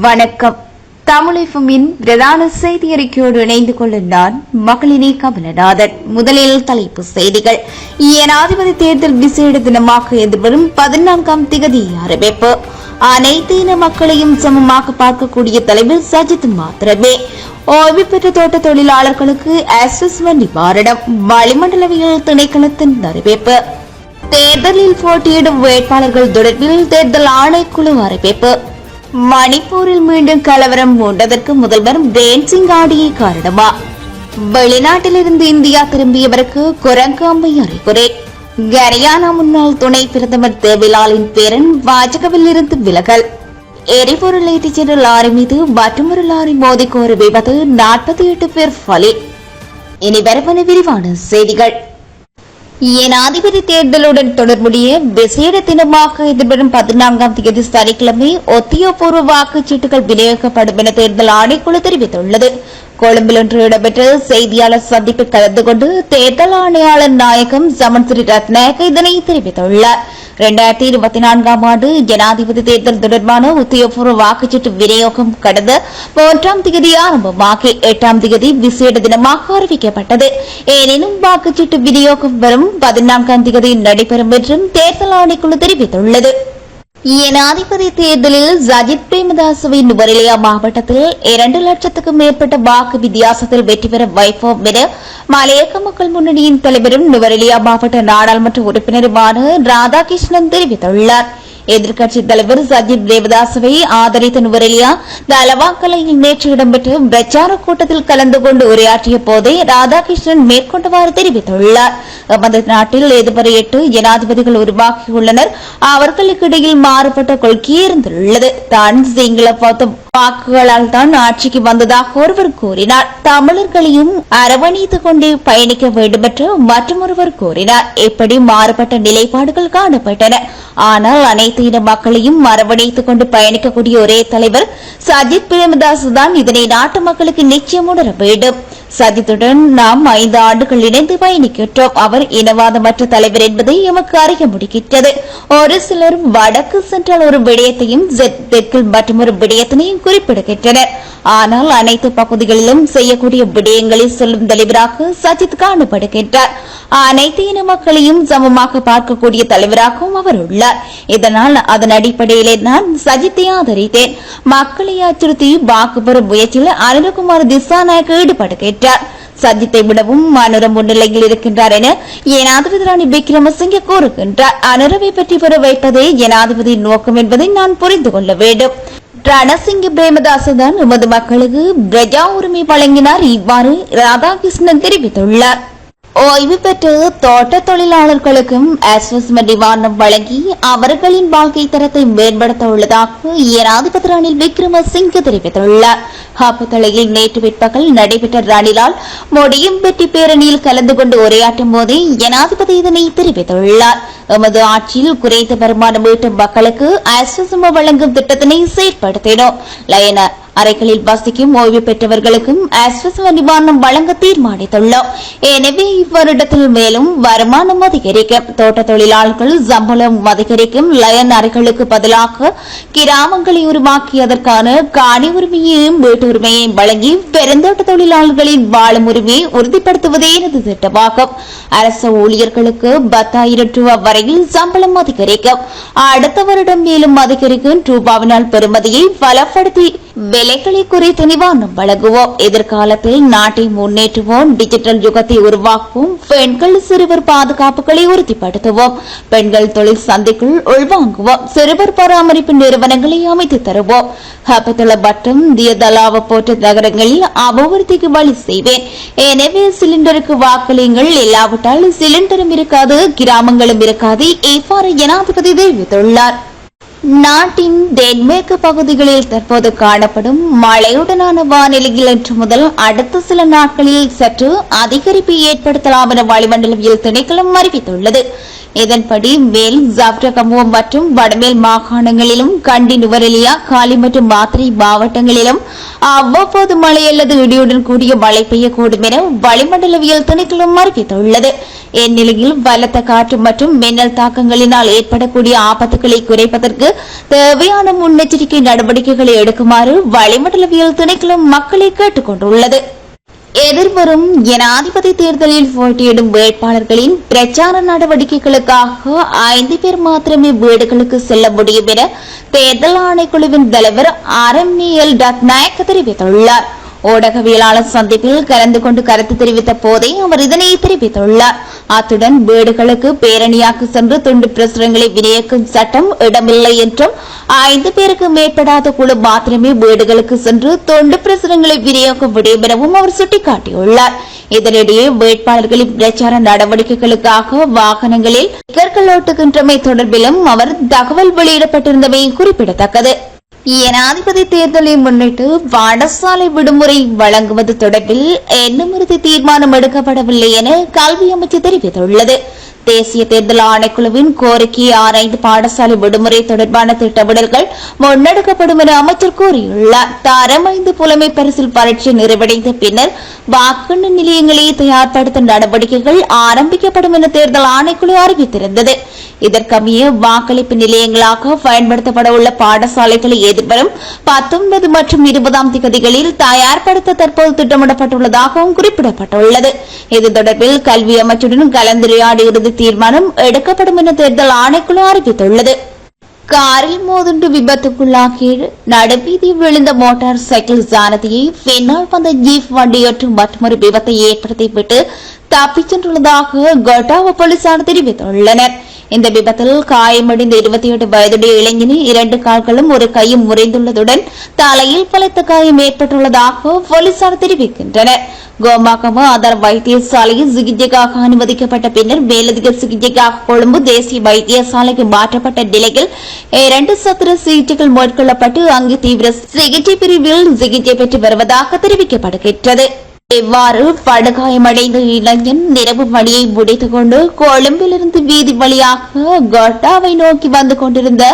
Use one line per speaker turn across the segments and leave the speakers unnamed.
வணக்கம். தமிழகமின் பிரதான செய்தி அறிக்கையோடு இணைந்து கொள்ள நான் மகளினி கமலநாதன். முதலில் தலைப்பு செய்திகள். ஜனாதிபதி தேர்தல் விசேட தினமாக எதிர்வரும் 14ஆம் தேதி அறிவிப்பு. அனைத்து இன மக்களையும் சமமாக பார்க்கக்கூடிய தலைவர் சஜித் மாத்திரமே. ஓய்வு பெற்ற தோட்ட தொழிலாளர்களுக்கு அசஸ்மெண்ட் நிவாரணம். வளிமண்டலவியல் திணைக்களத்தின் அறிவிப்பு. தேர்தலில் போட்டியிடும் வேட்பாளர்கள் தொடர்பில் தேர்தல் ஆணைக்குழு அறிவிப்பு. மணிப்பூரில் மீண்டும் கலவரம் மூண்டதற்கு முதல்வர் பிரேன் சிங் ஆடிய காரணமா? வெளிநாட்டிலிருந்து இந்தியா திரும்பியவருக்கு குரங்கு அம்மை அறிகுறி. ஹரியானா முன்னாள் துணை பிரதமர் தேவிலாலின் பேரன் பாஜகவில் இருந்து விலகல். எரிபொருள் ஏற்றிச் சென்ற லாரி மீது மற்றொரு லாரி மோதிக்கோர விபத்து, 48 பேர் பலி. இனி வருவன விரிவான செய்திகள். ஜனாதிபதி தேர்தலுடன் தொடர்புடைய விசேட தினமாக எதிர்வரும் 14ஆம் தேதி சனிக்கிழமை ஒத்தியோபூர்வ வாக்குச்சீட்டுகள் விநியோகிக்கப்படும் என தேர்தல் ஆணைக்குழு தெரிவித்துள்ளது. கொழும்பில் இன்று இடம்பெற்ற செய்தியாளர் சந்திப்பில் கலந்து கொண்டு தேர்தல் ஆணையாளர் நாயகம் சமன் ஸ்ரீ ரத்நாயக்க இதனை தெரிவித்துள்ளார். 2024ஆம் ஆண்டு ஜனாதிபதி தேர்தல் தொடர்பான உத்தியோகபூர்வ வாக்குச்சீட்டு விநியோகம் கடந்த 3ஆம் தேதி ஆரம்பமாகி 8ஆம் தேதி விசேட தினமாக அறிவிக்கப்பட்டது. எனினும் வாக்குச்சீட்டு விநியோகம் வரும் 14ஆம் தேதி நடைபெறும் என்றும் தேர்தல் ஆணைக்குழு தெரிவித்துள்ளது. ஜனாதிபதி தேர்தலில் சஜித் பிரேமதாசவின் நுவரெலியா மாவட்டத்தில் 2 லட்சத்துக்கும் மேற்பட்ட வாக்கு வித்தியாசத்தில் வெற்றி பெற வைப்போம் என மலையக மக்கள் முன்னணியின் தலைவரும் நுவரெலியா மாவட்ட நாடாளுமன்ற உறுப்பினருமான ராதாகிருஷ்ணன் தெரிவித்துள்ளார். எதிர்க்கட்சித் தலைவர் சஜித் பிரேமதாசவை ஆதரித்த நுவரெலியா தலவாக்கலையில் நேற்று இடம்பெற்ற பிரச்சார கூட்டத்தில் கலந்து கொண்டு உரையாற்றிய போதே ராதாகிருஷ்ணன் மேற்கொண்டவாறு தெரிவித்துள்ளார். நமது நாட்டில் இதுவரை 8 ஜனாதிபதிகள் உருவாகியுள்ளனர். அவர்களுக்கிடையில் மாறுபட்ட கொள்கை இருந்துள்ளது. தான் சிங்கள பௌத்த வாக்குகளால் தான் ஆட்சிக்கு வந்ததாக ஒருவர் கூறினார். தமிழர்களையும் அரவணைத்துக் கொண்டே பயணிக்க வேண்டும் என்று மற்றொருவர் கூறினார். இப்படி மாறுபட்ட நிலைப்பாடுகள் காணப்பட்டன. ஆனால் அனைத்து இன மக்களையும் அரவணைத்துக் கொண்டு பயணிக்கக்கூடிய ஒரே தலைவர் சஜித் பிரேமதாஸ் தான். இதனை நாட்டு மக்களுக்கு நிச்சயம் உணர வேண்டும். சஜித்துடன் நாம் 5 ஆண்டுகள் இணைந்து பயணிக்கின்றோம். அவர் இனவாதமற்ற தலைவர் என்பதை எமக்கு அறிய முடிகின்றது. ஒரு சிலர் வடக்கு சென்றால் ஒரு விடயத்தையும் தெற்கில் மற்றொரு விடயத்தினையும் குறிப்பிடுகின்றனர். ஆனால் அனைத்து பகுதிகளிலும் செய்யக்கூடிய விடயங்களை சொல்லும் தலைவராக சஜித் காணப்படுகின்றார். அனைத்து இன மக்களையும் சமமாக பார்க்கக்கூடிய தலைவராகவும் அவர் உள்ளார். இதனால் அதன் அடிப்படையிலே நான் சஜித்தை ஆதரித்தேன். மக்களை அச்சுறுத்தி வாக்கு பெறும் முயற்சியில் அனுரகுமார் திசாநாயக்க ஈடுபடுகின்றார். சஜித்தை விடவும் அனுர முன்னிலையில் இருக்கின்றார் என ஜனாதிபதி ரணில் விக்ரமசிங்கே கூறுகின்றார். அனுரவை பற்றி பெற வைப்பதே ஜனாதிபதியின் நோக்கம் என்பதை நான் புரிந்து கொள்ள வேண்டும். ரணசிங்க பிரேமதாஸ் தான் எமது மக்களுக்கு பிரஜா உரிமை வழங்கினார். இவ்வாறு ராதாகிருஷ்ணன் தெரிவித்துள்ளார். ஓய்வு பெற்று தோட்ட தொழிலாளர்களுக்கும் அசஸ்மெண்ட் நிவாரணம் வழங்கி அவர்களின் வாழ்க்கை தரத்தை மேம்படுத்த உள்ளதாக ஜனாதிபதி ரணில் விக்ரமசிங்கே தெரிவித்துள்ளார். ஹாப்பத்தளையில் நேற்று பிற்பகல் நடைபெற்ற ரணிலால் முடியும் வெற்றி பேரணியில் கலந்து கொண்டு உரையாற்றும் போதே ஜனாதிபதி இதனை தெரிவித்துள்ளார். எமது ஆட்சியில் குறைந்த வருமானம் ஈட்டும் மக்களுக்கு அசஸ்மெண்ட் வழங்கும் திட்டத்தினை செயற்படுத்தினோம். லயன அறைகளில் வசிக்கும் ஓய்வு பெற்றவர்களுக்கும் அசஸ்மெண்ட் நிவாரணம் வழங்க தீர்மானித்துள்ளோம். எனவே இவ்வருடத்தில் மேலும் வருமானம் அதிகரிக்கும். தோட்ட தொழிலாளர்கள் சம்பளம் அதிகரிக்கும். லயன் அறைகளுக்கு பதிலாக கிராமங்களை உருவாக்கியதற்கான காணி உரிமையையும் வீட்டுரிமையையும் வழங்கி பெருந்தோட்ட தொழிலாளர்களின் வாழும் உரிமையை உறுதிப்படுத்துவதே எனது திட்டமாகும். அரசு ஊழியர்களுக்கு 10,000 ரூபாய் வரையில் சம்பளம் அதிகரிக்கும். அடுத்த வருடம் மேலும் அதிகரிக்கும். ரூபாவினால் பெறுமதியை பலப்படுத்தி விலைகளை குறித்து நிவாரணம் வழங்குவோம். எதிர்காலத்தில் நாட்டை முன்னேற்றுவோம். டிஜிட்டல் யுகத்தை உருவாக்குவோம். பெண்கள் சிறுவர் பாதுகாப்புகளை உறுதிப்படுத்துவோம். பெண்கள் தொழில் சந்தைக்குள் உள்வாங்குவோம். சிறுவர் பராமரிப்பு நிறுவனங்களை அமைத்து தருவோம். ஹபத்தள பட்டம் தியதலாவ போன்ற நகரங்களில் அபிவிருத்திக்கு வழி செய்வேன். எனவே சிலிண்டருக்கு வாக்களியுங்கள். இல்லாவிட்டால் சிலிண்டரும் இருக்காது, கிராமங்களும் இருக்காது. இவ்வாறு ஜனாதிபதி தெரிவித்துள்ளார். நாட்டின் தென்மேற்கு பகுதிகளில் தற்போது காணப்படும் மழையுடனான வானிலையில் இன்று முதல் அடுத்த சில நாட்களில் சற்று அதிகரிப்பு ஏற்படுத்தலாம் என வளிமண்டலவியல் திணைக்களம் அறிவித்துள்ளது. இதன்படி மேல் ஜப்ரகமுவ மற்றும் வடமேல் மாகாணங்களிலும் கண்டி நுவரெலியா காலி மற்றும் மாத்திரை மாவட்டங்களிலும் அவ்வப்போது மழை அல்லது இடியுடன் கூடிய மழை பெய்யக்கூடும் என வளிமண்டலவியல் திணைக்களம் அறிவித்துள்ளது. இந்நிலையில் பலத்த காற்று மற்றும் மின்னல் தாக்கங்களினால் ஏற்படக்கூடிய ஆபத்துக்களை குறைப்பதற்கு தேவையான முன்னெச்சரிக்கை நடவடிக்கைகளை எடுக்குமாறு வளிமண்டலவியல் திணைக்களம் மக்களை கேட்டுக் கொண்டுள்ளது. எதிர்வரும் ஜனாதிபதி தேர்தலில் போட்டியிடும் வேட்பாளர்களின் பிரச்சார நடவடிக்கைகளுக்காக 5 பேர் மாத்திரமே வீடுகளுக்கு செல்ல முடியும் என தேர்தல் ஆணைக்குழுவின் தலைவர் RMEL ரத்நாயக்க தெரிவித்துள்ளார். ஊடகவியலாளர் சந்திப்பில் கலந்து கொண்டு கருத்து தெரிவித்த போதே அவர் இதனை தெரிவித்துள்ளார். அத்துடன் வீடுகளுக்கு பேரணியாக சென்று துண்டு பிரசுரங்களை விநியோகிக்கும் சட்டம் இடமில்லை என்றும் 5 பேருக்கு மேற்படாத குழு மாத்திரமே வீடுகளுக்கு சென்று துண்டு பிரசுரங்களை விநியோகிக்க முடியும் எனவும் அவர் சுட்டிக்காட்டியுள்ளார். இதனிடையே வேட்பாளர்களின் பிரச்சார நடவடிக்கைகளுக்காக வாகனங்களில் ஸ்டிக்கர்கள் ஒட்டுகின்றமை தொடர்பிலும் அவர் தகவல் வெளியிடப்பட்டிருந்தமை குறிப்பிடத்தக்கது. ஜனாதிபதி தேர்தலை முன்னிட்டு பாடசாலை விடுமுறை வழங்குவது தொடர்பில் இன்னும் இறுதி தீர்மானம் எடுக்கப்படவில்லை என கல்வி அமைச்சு தெரிவித்துள்ளது. தேசிய தேர்தல் ஆணைக்குழுவின் கோரிக்கையை ஆராய்ந்து பாடசாலை விடுமுறை தொடர்பான திட்டமிடல்கள் முன்னெடுக்கப்படும் என அமைச்சர் கூறியுள்ளார். தரம் 5 புலமை பரிசில் பரீட்சை நிறைவடைந்த பின்னர் வாக்குெண்ண நிலையங்களை தயார்படுத்தும் நடவடிக்கைகள் ஆரம்பிக்கப்படும் என தேர்தல் ஆணைக்குழு அறிவித்திருந்தது. இதற்கமைய வாக்களிப்பு நிலையங்களாக பயன்படுத்தப்பட உள்ள பாடசாலைகளை எதிர்வரும் 19 மற்றும் 20ஆம் தேதிகளில் தயார்படுத்த தற்போது திட்டமிடப்பட்டுள்ளதாகவும் குறிப்பிடப்பட்டுள்ளது. இது தொடர்பில் கல்வி அமைச்சுடன் கலந்துரையாடி இறுதி தீர்மானம் எடுக்கப்படும் என தேர்தல் ஆணைக்குழு அறிவித்துள்ளது. காரில் மோதுண்டு விபத்துக்குள்ளாகி நடுவீதியில் விழுந்த மோட்டார் சைக்கிள் சாரதியை பின்னால் வந்த ஜீப் வண்டியொன்று மற்றொரு விபத்தை ஏற்படுத்திவிட்டு தப்பிச் சென்றுள்ளதாக கொட்டாவ போலீசார் தெரிவித்துள்ளனர். இந்த விபத்தில் காயமடைந்த 28 வயதுடைய இளைஞனின் 2 கால்களும் ஒரு கையும் முறிந்துள்ளதுடன் தலையில் பலத்த காயம் ஏற்பட்டுள்ளதாக போலீசார் தெரிவிக்கின்றனர். கோமாகம ஆதார் வைத்தியசாலையில் சிகிச்சைக்காக அனுமதிக்கப்பட்ட பின்னர் மேலதிக சிகிச்சைக்காக கொழும்பு தேசிய வைத்தியசாலைக்கு மாற்றப்பட்ட நிலையில் 2 சத்திர சிகிச்சைகள் மேற்கொள்ளப்பட்டு அங்கு தீவிர சிகிச்சை பிரிவில் சிகிச்சை பெற்று வருவதாக தெரிவிக்கப்படுகிறது. இவ்வாறு படுகாயமடைந்த இளைஞன் நிரவு பணியை முடித்துக் கொண்டு கொழும்பிலிருந்து வீதி வழியாக கொட்டாவை நோக்கி வந்து கொண்டிருந்த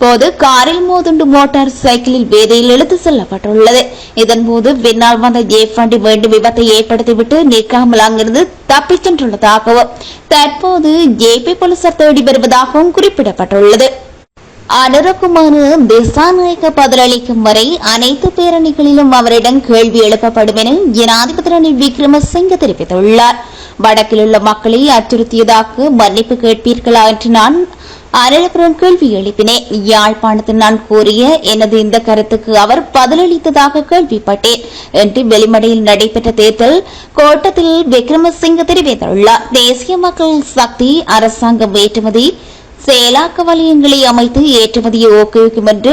போது காரில் மோதுண்டு மோட்டார் சைக்கிளில் வீதியில் இழுத்து செல்லப்பட்டுள்ளது. இதன்போது பின்னால் வந்த ஜீப் வண்டி மீண்டும் விபத்தை ஏற்படுத்திவிட்டு நிற்காமல் அங்கிருந்து தப்பிச் சென்றுள்ளதாகவும் தற்போது ஜேபி போலீசார் தேடி வருவதாகவும் குறிப்பிடப்பட்டுள்ளது. அனுரகுமார திசாநாயக்க பதிலளிக்கும் வரை அனைத்து பேரணிகளிலும் அவரிடம் கேள்வி எழுப்பப்படும் என ஜனாதிபதி ரணில் விக்ரமசிங்க தெரிவித்துள்ளார். வடக்கில் உள்ள மக்களை அச்சுறுத்தியதாக மன்னிப்பு கேட்பீர்களா என்று நான் அனைவரும் கேள்வி எழுப்பினேன். யாழ்ப்பாணத்தில் நான் கூறிய எனது இந்த கருத்துக்கு அவர் பதிலளித்ததாக கேள்விப்பட்டேன் என்று வெளிமடையில் நடைபெற்ற தேர்தல் கூட்டத்தில் விக்ரமசிங்க தெரிவித்துள்ளார். தேசிய மக்கள் சக்தி அரசாங்கம் ஏற்றுமதி செயலாக்க வலயங்களை அமைத்து ஏற்றுமதியை ஊக்குவிக்கும் என்று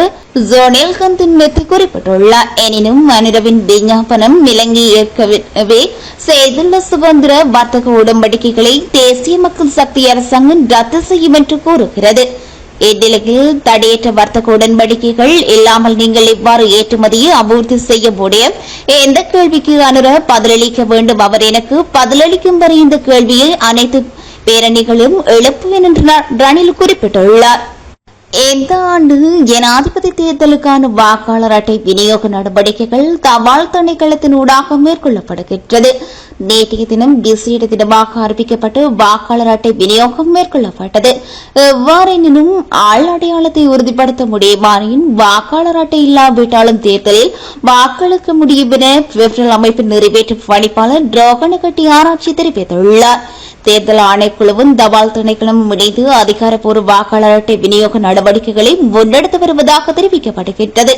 ஜோனேல்கந்தின் மெத்தி குறிப்பிட்டுள்ளார். எனினும் அனிரவின் விஞ்ஞாபனம் இலங்கை ஏற்கனவே செய்துள்ள சுதந்திர வர்த்தக உடன்படிக்கைகளை தேசிய மக்கள் சக்தி அரசாங்கம் ரத்து செய்யும் என்று கூறுகிறது. இந்நிலையில் தடையற்ற வர்த்தக உடன்படிக்கைகள் இல்லாமல் நீங்கள் இவ்வாறு ஏற்றுமதியை அபிவிருத்தி செய்ய முடியும்? எந்த கேள்விக்கு அனுர பதிலளிக்க வேண்டும்? அவர் எனக்கு பதிலளிக்கும் வரை இந்த கேள்வியை அனைத்து பேரணிகளும் எழுப்புவேன் என்று ரணில் குறிப்பிட்டுள்ளார். இந்த ஆண்டு ஜனாதிபதி தேர்தலுக்கான வாக்காளர் அட்டை விநியோக நடவடிக்கைகள் தபால் திணைக்களத்தினூடாக மேற்கொள்ளப்படுகின்றது. நேற்றைய தினம் விசேட தினமாக அறிவிக்கப்பட்டு வாக்காளர் அட்டை விநியோகம் மேற்கொள்ளப்பட்டது. எவ்வாறெனினும் ஆள் அடையாளத்தை உறுதிப்படுத்த முடியுமாயின் வாக்காளர் அட்டை இல்லாவிட்டாலும் தேர்தலில் வாக்களிக்க முடியும் என பெப்ரல் அமைப்பின் நிறைவேற்றும் பணிப்பாளர் ரோகணகட்டி ஆராய்ச்சி தெரிவித்துள்ளார். தேர்தல் ஆணைக்குழுவும் தபால் திணைக்களமும் இணைந்து அதிகாரப்பூர்வ வாக்காளர் அட்டை விநியோக நடவடிக்கைகளை முன்னெடுத்து வருவதாக தெரிவிக்கப்படுகின்றது.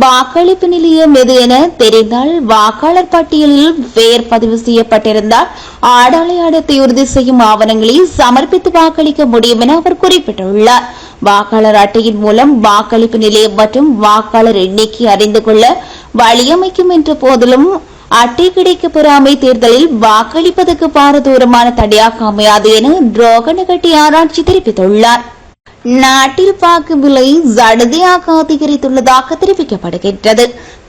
வாக்களிப்பு நிலையம் எது என தெரிந்தால் வாக்காளர் பட்டியலில் பெயர் பதிவு செய்யப்பட்டிருந்தால் அடையாளத்தை உறுதி செய்யும் ஆவணங்களை சமர்ப்பித்து வாக்களிக்க முடியும் என அவர் குறிப்பிட்டுள்ளார். வாக்காளர் அட்டையின் மூலம் வாக்களிப்பு நிலையம் மற்றும் வாக்காளர் எண்ணிக்கை அறிந்து கொள்ள வழியமைக்கும் என்ற போதிலும் அட்டை கிடைக்கப் பெறாமை தேர்தலில் வாக்களிப்பதற்கு பாரதூரமான தடையாக அமையாது என ரோகணகட்டி ஆராய்ச்சி தெரிவித்துள்ளார். நாட்டில் பாக்கு விலை சடுதியாக அதிகரித்துள்ளதாக தெரிவிக்கப்படுகின்றது.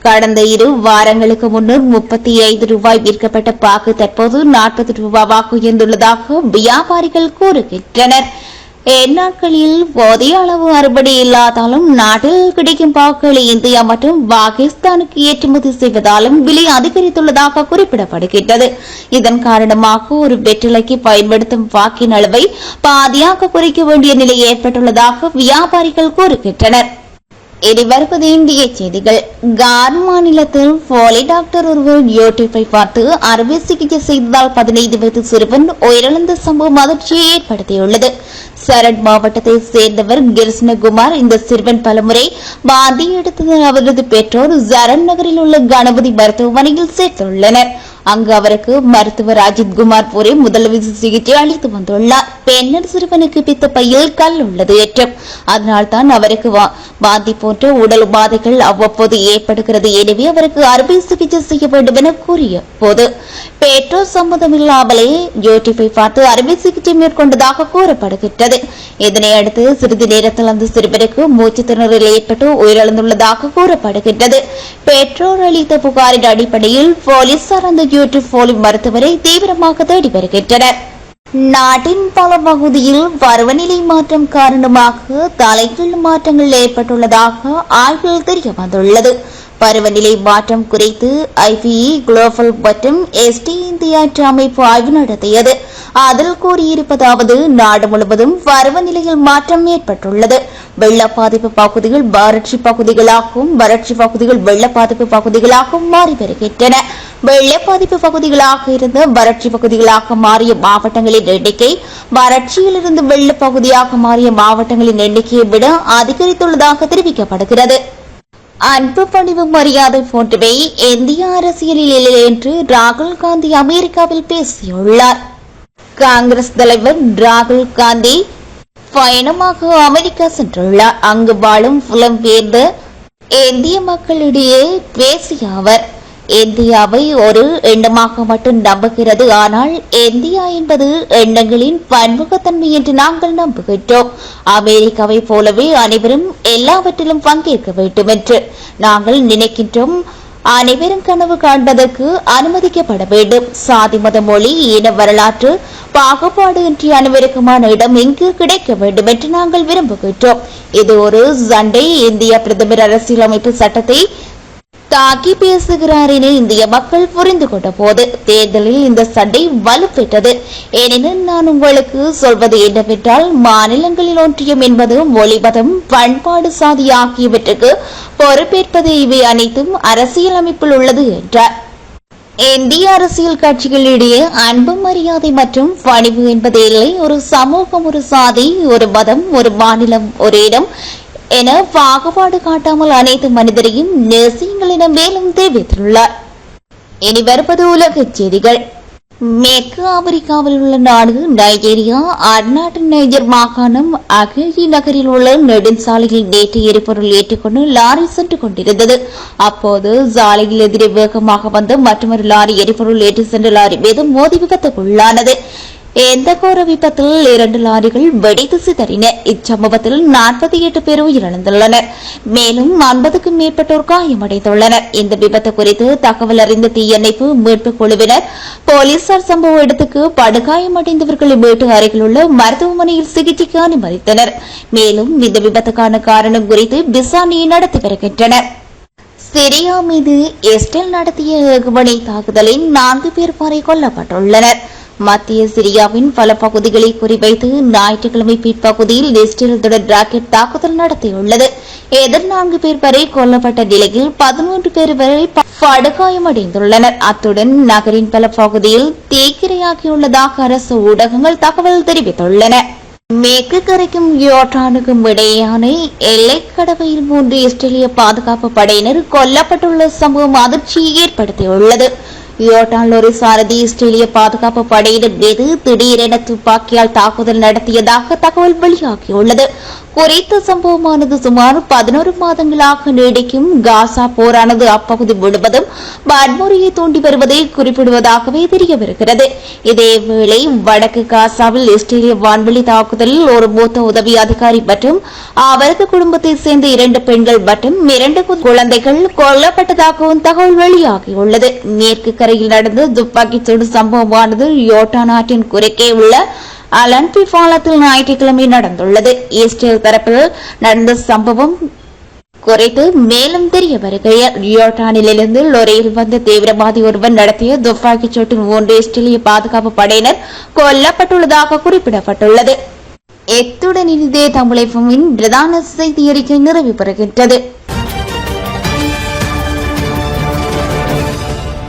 கடந்த 2 வாரங்களுக்கு முன்னர் 35 ரூபாய் விற்கப்பட்ட பாக்கு தற்போது 40 ரூபாவாக உயர்ந்துள்ளதாக வியாபாரிகள் கூறுகின்றனர். இந்நாட்களில் போதிய அளவு அறுவடை இல்லாதாலும் நாட்டில் கிடைக்கும் பாக்களை இந்தியா மற்றும் பாகிஸ்தானுக்கு ஏற்றுமதி செய்வதாலும் விலை அதிகரித்துள்ளதாக குறிப்பிடப்படுகின்றது. இதன் காரணமாக ஒரு வெற்றிலைக்கு பயன்படுத்தும் பாக்கின் அளவை பாதியாக குறைக்க வேண்டிய நிலை ஏற்பட்டுள்ளதாக வியாபாரிகள் கூறுகின்றனர். இனி வருவது இந்திய செய்திகள். கார் மாநிலத்தில் போலி டாக்டர் ஒருவர் யூடியூப்பை பார்த்து அறுவை சிகிச்சை செய்ததால் 15 வயது சிறுவன் உயிரிழந்த சம்பவம் அதிர்ச்சியை ஏற்படுத்தியுள்ளது. சரண் மாவட்டத்தை சேர்ந்தவர் கிருஷ்ணகுமார். இந்த சிறுவன் பலமுறை வாந்தி எடுத்தது அவரது பெற்றோர் சரண் நகரில் உள்ள கணபதி மருத்துவமனையில் சேர்த்துள்ளனர். அங்கு அவருக்கு மருத்துவர் அஜித் குமார் பூரி முதலுதவி சிகிச்சை அளித்து வந்துள்ளார். பின்னர் சிறுவனுக்கு பித்த பையில் கல் உள்ளது என்றும் அதனால்தான் அவருக்கு வாந்தி போன்ற உடல் உபாதைகள் அவ்வப்போது ஏற்படுகிறது. எனவே அவருக்கு அறுவை சிகிச்சை செய்ய வேண்டும் என கூறிய போது பெற்றோர் சம்மதமில்லாமலே யூடியூப்பை பார்த்து அறுவை சிகிச்சை மேற்கொண்டதாக கூறப்படுகின்றது. இதனை அடுத்து சிறிது நேரத்தில் அந்த சிறுவனுக்கு மூச்சு திணறல் ஏற்பட்டு உயிரிழந்துள்ளதாக கூறப்படுகின்றது. பெற்றோர் அளித்த புகாரின் அடிப்படையில் போலீசார் அந்த யூடியூப் போலி மருத்துவரை தீவிரமாக தேடி வருகின்றனர். நாட்டின் பல பகுதியில் பருவநிலை மாற்றம் காரணமாக தலைகீழ் மாற்றங்கள் ஏற்பட்டுள்ளதாக ஆய்வில் தெரிய வந்துள்ளது. பருவநிலை மாற்றம் குறித்து ஐபிஇ குளோபல் மற்றும் எஸ்டி இந்தியா அமைப்பு ஆய்வு நடத்தியது. அதில் கூறியிருப்பதாவது, நாடு முழுவதும் பருவநிலையில் மாற்றம் ஏற்பட்டுள்ளது. வெள்ள பாதிப்பு பகுதிகள் வறட்சி பகுதிகளாகவும் வறட்சி பகுதிகள் வெள்ள பாதிப்பு பகுதிகளாகவும் மாறி வருகின்றன. வெள்ள பாதிப்பு பகுதிகளாக இருந்து வறட்சி பகுதிகளாக மாறிய மாவட்டங்களின் எண்ணிக்கை வறட்சியிலிருந்து வெள்ள பகுதியாக மாறிய மாவட்டங்களின் எண்ணிக்கையை விட அதிகரித்துள்ளதாக தெரிவிக்கப்படுகிறது. அன்பு பணிவு மரியாதை போன்றவை இந்திய அரசியலில் இல்லை என்று ராகுல் காந்தி அமெரிக்காவில் பேசியுள்ளார். காங்கிரஸ் தலைவர் ராகுல் காந்தி பயணமாக அமெரிக்கா சென்றுள்ளார். அங்கு வாழும் புலம்பெயர்ந்த இந்திய மக்களிடையே பேசிய அவர், இந்தியாவை ஒரு எண்ணமாக மட்டும் நம்புகிறது. ஆனால் இந்தியா என்பது எண்ணங்களின் பன்முகத்தன்மை என்று நாங்கள் நம்புகின்றோம். அமெரிக்காவை போலவே அனைவரும் எல்லாவற்றிலும் பங்கேற்க வேண்டும் என்று நாங்கள் நினைக்கின்றோம். அனைவரும் கனவு காண்பதற்கு அனுமதிக்கப்பட வேண்டும். சாதி மத மொழி இன வரலாற்று பாகுபாடு இன்றி அனைவருக்குமான இடம் இங்கு கிடைக்க வேண்டும் என்று நாங்கள் விரும்புகின்றோம். இது ஒரு சண்டை. இந்திய பிரதமர் அரசியலமைப்பு சட்டத்தை தாக்கி பேசுகிறார் என இந்திய மக்கள் புரிந்து கொண்ட போது தேர்தலில் இந்த சண்டை வலுப்பெற்றது. எனினும் நான் உங்களுக்கு சொல்வது என்னவென்றால், மாநிலங்களில் ஒன்றியம் என்பது மொழி மதம் பண்பாடு சாதி ஆகியவற்றுக்கு பொறுப்பேற்பது இவை அனைத்தும் அரசியலமைப்பில் உள்ளது என்றார். இந்திய அரசியல் கட்சிகளிடையே அன்பு மரியாதை மற்றும் பணிவு என்பது இல்லை. ஒரு சமூகம், ஒரு சாதி, ஒரு மதம், ஒரு மாநிலம், ஒரு இடம் என பாகுபாடு காட்டாமல் அனைத்து மனிதரையும் நேசியுங்கள் என மேலும் தெரிவித்துள்ளார். இனி வருவது உலக செய்திகள். மேற்கு ஆப்பிரிக்காவில் உள்ள நாடு நைஜீரியா. அந்நாட்டு நைஜர் மாகாணம் அகேயி நகரில் உள்ள நெடுஞ்சாலையில் நேற்று எரிபொருள் ஏற்றுக்கொண்டு லாரி சென்று கொண்டிருந்தது. அப்போது சாலையில் எதிரே வேகமாக வந்த மற்றொரு லாரி எரிபொருள் ஏற்றி சென்ற லாரி மீது மோதி விபத்துக்குள்ளானது. இந்த கோர விபத்தில் 2 லாரிகள் வெடித்து சிதறின. இச்சம்பவத்தில் 48 பேர் உயிரிழந்துள்ளனர். மேலும் 50க்கும் மேற்பட்டோர் காயமடைந்துள்ளனர். இந்த விபத்து குறித்து தகவல் அறிந்த தீயணைப்பு மீட்பு குழுவினர் போலீசார் சம்பவ இடத்துக்கு படுகாயமடைந்தவர்களை மீட்டு அருகில் உள்ள மருத்துவமனையில் சிகிச்சைக்கு அனுமதித்தனர். மேலும் இந்த விபத்துக்கான காரணம் குறித்து விசாரணையை நடத்தி வருகின்றனர். சிரியா மீது இஸ்ரேல் நடத்திய ஏவுகணை தாக்குதலில் 4 பேர் வரை கொல்லப்பட்டுள்ளனர். மத்திய சிரியாவின் பல பகுதிகளை குறிவைத்து ஞாயிற்றுக்கிழமை பிற்பகுதியில் இஸ்ரேல் தொடர் ராக்கெட் தாக்குதல் நடத்தியுள்ளது. இதில் 4 பேர் வரை கொல்லப்பட்ட நிலையில் 11 பேர் வரை படுகாயமடைந்துள்ளனர். அத்துடன் நகரின் பல பகுதியில் தீக்கிரையாகியுள்ளதாக அரசு ஊடகங்கள் தகவல் தெரிவித்துள்ளன. மேற்கு கரைக்கும் யோர்டானுக்கும் இடையேயான எல்லைக்கடவையில் 3 இஸ்ரேலிய பாதுகாப்பு படையினர் கொல்லப்பட்டுள்ள சம்பவம் அதிர்ச்சியை ஏற்படுத்தியுள்ளது. யோர்டான் லோரி சாரதி இஸ்ரேலிய பாதுகாப்பு படையினர் மீது திடீரென துப்பாக்கியால் தாக்குதல் நடத்தியதாக தகவல் வெளியாகியுள்ளது. குறித்த சம்பவமானது சுமார் 11 மாதங்களாக நீடிக்கும் காசா போரானது அப்பகுதி முழுவதும் வன்முறையை தூண்டி வருவதை குறிப்பிடுவதாகவே தெரிய வருகிறது. இதேவேளை வடக்கு காசாவில் இஸ்ரேலிய வான்வெளி தாக்குதலில் ஒரு மூத்த உதவி அதிகாரி மற்றும் அவரது குடும்பத்தைச் சேர்ந்த 2 பெண்கள் மற்றும் 2 குழந்தைகள் கொல்லப்பட்டதாகவும் தகவல் வெளியாகியுள்ளது. மேற்கு கரையில் நடந்த துப்பாக்கிச் சூடு சம்பவமானது யோர்டான் ஆற்றின் குறுக்கே உள்ள அலன்பி பாலத்தில் ஞாயிற்றுக்கிழமை நடந்துள்ளது. இஸ்ரேல் தரப்பில் நடந்த சம்பவம் குறித்து மேலும் தெரிய வருகையில் யோர்டானிலிருந்து லொரியில் வந்த தீவிரவாதி ஒருவர் நடத்திய துப்பாக்கிச் சூட்டில் 3 இஸ்ரேலிய பாதுகாப்பு படையினர் கொல்லப்பட்டுள்ளதாக குறிப்பிடப்பட்டுள்ளது. இத்துடன் இனிதே தமிழ் பிரதான செய்தி அறிக்கை நிறைவு பெறுகின்றது.